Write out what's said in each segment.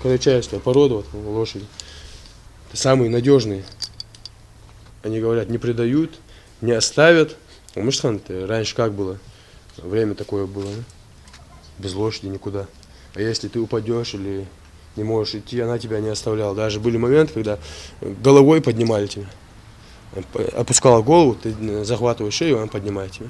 карачаевская порода, вот, лошади. Это самые надежные. Они говорят, не предают, не оставят. Мышхан-то раньше как было? Время такое было, да? Без лошади никуда. А если ты упадешь или не можешь идти, она тебя не оставляла. Даже были моменты, когда головой поднимали тебя. Опускала голову, ты захватываешь шею, он поднимает тебя.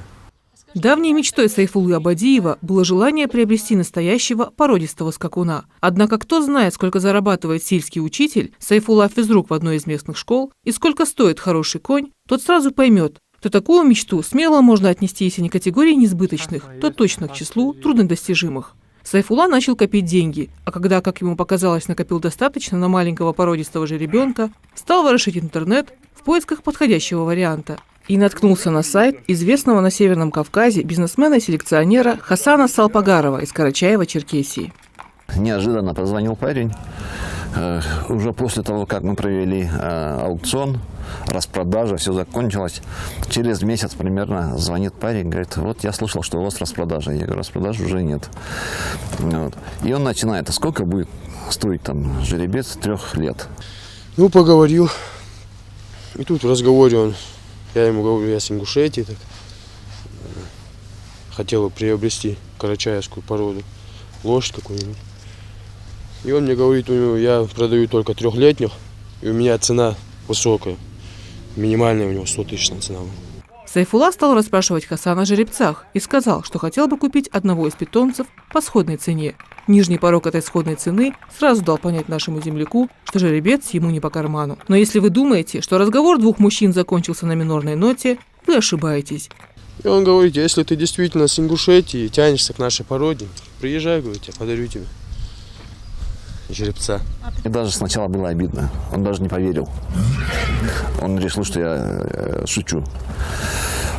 Давней мечтой Сайфулы Абадиева было желание приобрести настоящего породистого скакуна. Однако кто знает, сколько зарабатывает сельский учитель Сайфулла физрук в одной из местных школ и сколько стоит хороший конь, тот сразу поймет, что такую мечту смело можно отнести, если не к категории несбыточных, то точно к числу труднодостижимых. Сайфулла начал копить деньги, а когда, как ему показалось, накопил достаточно на маленького породистого жеребенка, стал ворошить интернет в поисках подходящего варианта. И наткнулся на сайт известного на Северном Кавказе бизнесмена и селекционера Хасана Салпагарова из Карачаева-Черкесии. Неожиданно позвонил парень. Уже после того, как мы провели аукцион, распродажа, все закончилось. Через месяц примерно звонит парень, говорит, вот я слышал, что у вас распродажа. Я говорю, распродажи уже нет. Вот. И он начинает, а сколько будет стоить там жеребец 3 лет? Ну, поговорил. И тут в разговоре я ему говорю, я с Ингушетии, так, хотел бы приобрести карачаевскую породу, лошадь какую-нибудь. И он мне говорит, я продаю только 3-летних, и у меня цена высокая, минимальная у него 100 тысяч цена. Сайфулла стал расспрашивать Хасана о жеребцах и сказал, что хотел бы купить одного из питомцев по сходной цене. Нижний порог этой сходной цены сразу дал понять нашему земляку, что жеребец ему не по карману. Но если вы думаете, что разговор двух мужчин закончился на минорной ноте, вы ошибаетесь. И он говорит, если ты действительно с Ингушетии тянешься к нашей породе, приезжай, говорит, я подарю тебе жеребца. И даже сначала было обидно, он даже не поверил. Он решил, что я шучу.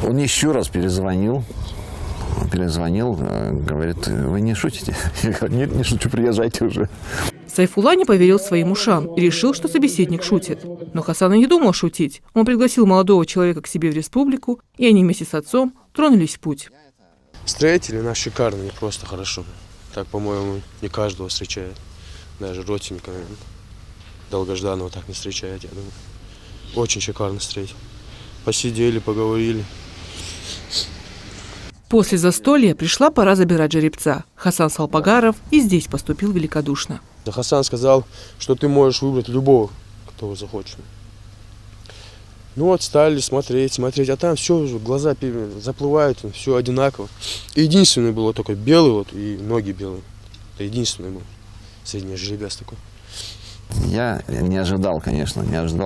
Он еще раз перезвонил, говорит, вы не шутите? Я говорю, нет, не шучу, приезжайте уже. Сайфулла не поверил своим ушам и решил, что собеседник шутит. Но Хасан и не думал шутить. Он пригласил молодого человека к себе в республику, и они вместе с отцом тронулись в путь. Строители у нас шикарные, просто хорошо. Так, по-моему, не каждого встречает. Даже родственника долгожданного так не встречает, я думаю. Очень шикарно строить. Посидели, поговорили. После застолья пришла пора забирать жеребца. Хасан Салпагаров и здесь поступил великодушно. Хасан сказал, что ты можешь выбрать любого, кого захочешь. Ну вот, стали смотреть, а там все, глаза заплывают, все одинаково. И единственный был только белый, вот, и ноги белые. Это единственный был. Средний жеребец такой. Я не ожидал, конечно,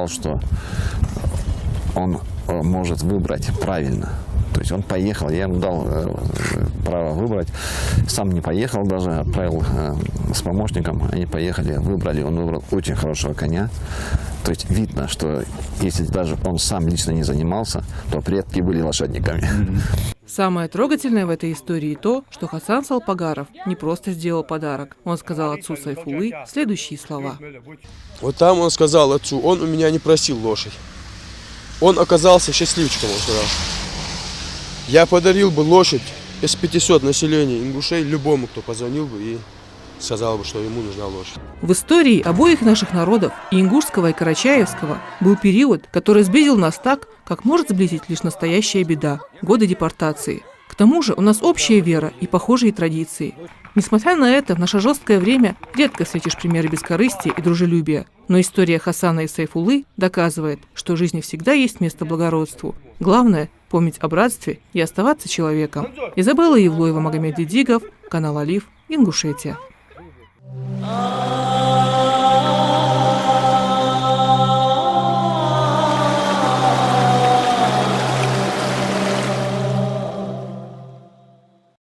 что он может выбрать правильно. То есть он поехал, я ему дал право выбрать. Сам не поехал даже, отправил с помощником. Они поехали, выбрали. Он выбрал очень хорошего коня. То есть видно, что если даже он сам лично не занимался, то предки были лошадниками. Самое трогательное в этой истории то, что Хасан Салпагаров не просто сделал подарок. Он сказал отцу Сайфуллы следующие слова. Вот там он сказал отцу, он у меня не просил лошадь. Он оказался счастливчиком, он сказал. Я подарил бы лошадь из 500 населения ингушей любому, кто позвонил бы и сказал бы, что ему нужна лошадь. В истории обоих наших народов, и ингушского, и карачаевского, был период, который сблизил нас так, как может сблизить лишь настоящая беда – годы депортации. К тому же у нас общая вера и похожие традиции. Несмотря на это, в наше жесткое время редко встретишь примеры бескорыстия и дружелюбия. Но история Хасана и Сайфуллы доказывает, что в жизни всегда есть место благородству. Главное – помнить о братстве и оставаться человеком. Изабелла Евлоева, Магомед Дидигов, канал Алиф, Ингушетия.